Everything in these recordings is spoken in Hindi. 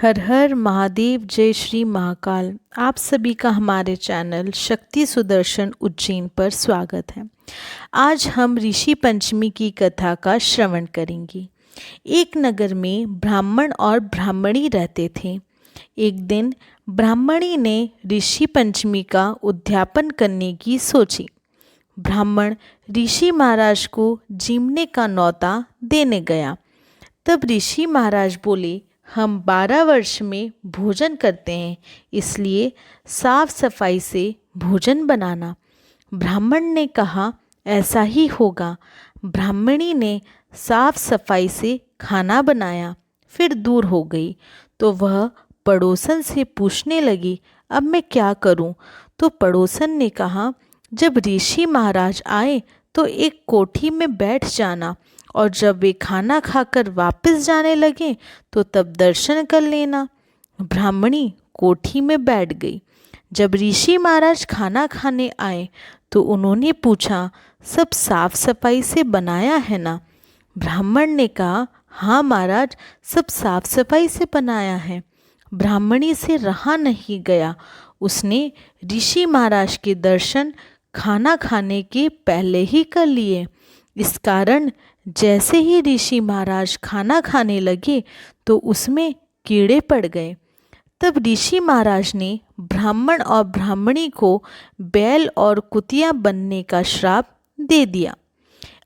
हर हर महादेव, जय श्री महाकाल। आप सभी का हमारे चैनल शक्ति सुदर्शन उज्जैन पर स्वागत है। आज हम ऋषि पंचमी की कथा का श्रवण करेंगे। एक नगर में ब्राह्मण और ब्राह्मणी रहते थे। एक दिन ब्राह्मणी ने ऋषि पंचमी का उद्यापन करने की सोची। ब्राह्मण ऋषि महाराज को जीमने का न्योता देने गया। तब ऋषि महाराज बोले, हम 12 वर्ष में भोजन करते हैं, इसलिए साफ सफाई से भोजन बनाना। ब्राह्मण ने कहा, ऐसा ही होगा। ब्राह्मणी ने साफ सफाई से खाना बनाया, फिर दूर हो गई। तो वह पड़ोसन से पूछने लगी, अब मैं क्या करूं? तो पड़ोसन ने कहा, जब ऋषि महाराज आए तो एक कोठी में बैठ जाना, और जब वे खाना खाकर वापस जाने लगे तो तब दर्शन कर लेना। ब्राह्मणी कोठी में बैठ गई। जब ऋषि महाराज खाना खाने आए तो उन्होंने पूछा, सब साफ सफाई से बनाया है ना? ब्राह्मण ने कहा, हाँ महाराज, सब साफ सफाई से बनाया है। ब्राह्मणी से रहा नहीं गया। उसने ऋषि महाराज के दर्शन खाना खाने के पहले ही कर लिए। इस कारण जैसे ही ऋषि महाराज खाना खाने लगे तो उसमें कीड़े पड़ गए। तब ऋषि महाराज ने ब्राह्मण और ब्राह्मणी को बैल और कुतिया बनने का श्राप दे दिया।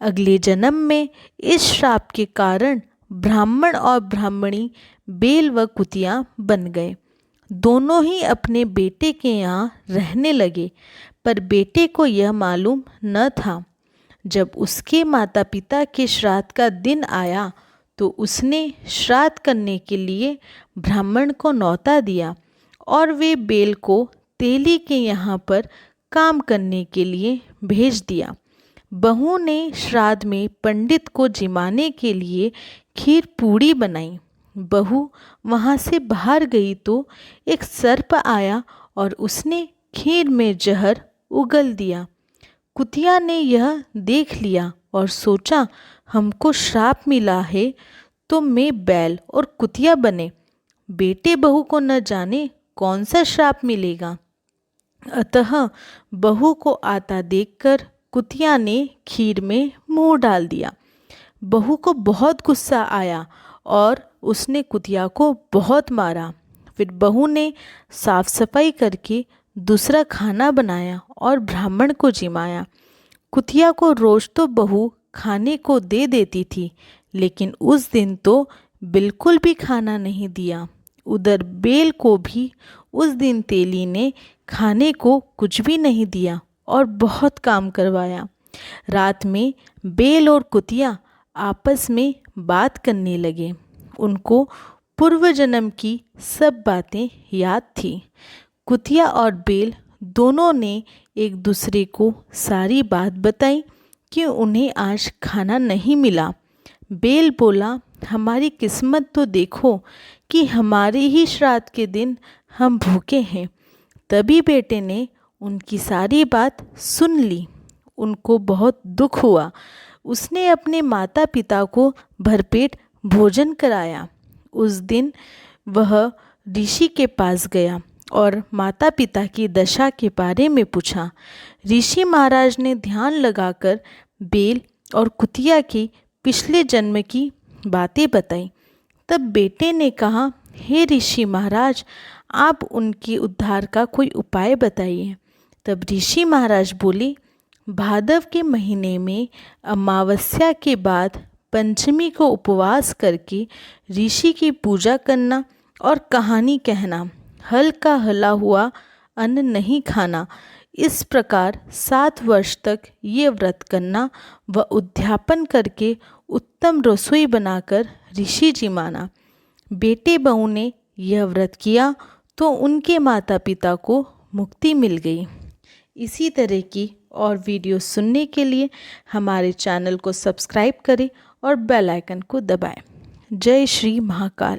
अगले जन्म में इस श्राप के कारण ब्राह्मण और ब्राह्मणी बैल व कुतिया बन गए। दोनों ही अपने बेटे के यहाँ रहने लगे, पर बेटे को यह मालूम न था। जब उसके माता पिता के श्राद्ध का दिन आया तो उसने श्राद्ध करने के लिए ब्राह्मण को न्योता दिया और वे बैल को तेली के यहाँ पर काम करने के लिए भेज दिया। बहू ने श्राद्ध में पंडित को जिमाने के लिए खीर पूड़ी बनाई। बहू वहाँ से बाहर गई तो एक सर्प आया और उसने खीर में जहर उगल दिया। कुतिया ने यह देख लिया और सोचा, हमको श्राप मिला है तो मैं बैल और कुतिया बने। बेटे बहू को न जाने कौन सा श्राप मिलेगा। अतः बहू को आता देखकर कुतिया ने खीर में मुंह डाल दिया। बहू को बहुत गुस्सा आया और उसने कुतिया को बहुत मारा। फिर बहू ने साफ सफाई करके दूसरा खाना बनाया और ब्राह्मण को जिमाया। कुतिया को रोज तो बहू खाने को दे देती थी, लेकिन उस दिन तो बिल्कुल भी खाना नहीं दिया। उधर बैल को भी उस दिन तेली ने खाने को कुछ भी नहीं दिया और बहुत काम करवाया। रात में बैल और कुतिया आपस में बात करने लगे। उनको पूर्व जन्म की सब बातें याद थी। कुतिया और बैल दोनों ने एक दूसरे को सारी बात बताई कि उन्हें आज खाना नहीं मिला। बैल बोला, हमारी किस्मत तो देखो कि हमारे ही श्राद्ध के दिन हम भूखे हैं। तभी बेटे ने उनकी सारी बात सुन ली। उनको बहुत दुख हुआ। उसने अपने माता पिता को भरपेट भोजन कराया। उस दिन वह ऋषि के पास गया और माता पिता की दशा के बारे में पूछा। ऋषि महाराज ने ध्यान लगाकर बैल और कुतिया की पिछले जन्म की बातें बताई। तब बेटे ने कहा, हे ऋषि महाराज, आप उनके उद्धार का कोई उपाय बताइए। तब ऋषि महाराज बोले, भादव के महीने में अमावस्या के बाद पंचमी को उपवास करके ऋषि की पूजा करना और कहानी कहना, हल का हला हुआ अन्न नहीं खाना। इस प्रकार 7 वर्ष तक ये व्रत करना व उद्यापन करके उत्तम रसोई बनाकर ऋषि जी माना। बेटे बहू ने यह व्रत किया तो उनके माता पिता को मुक्ति मिल गई। इसी तरह की और वीडियो सुनने के लिए हमारे चैनल को सब्सक्राइब करें और बेल आइकन को दबाएं। जय श्री महाकाल।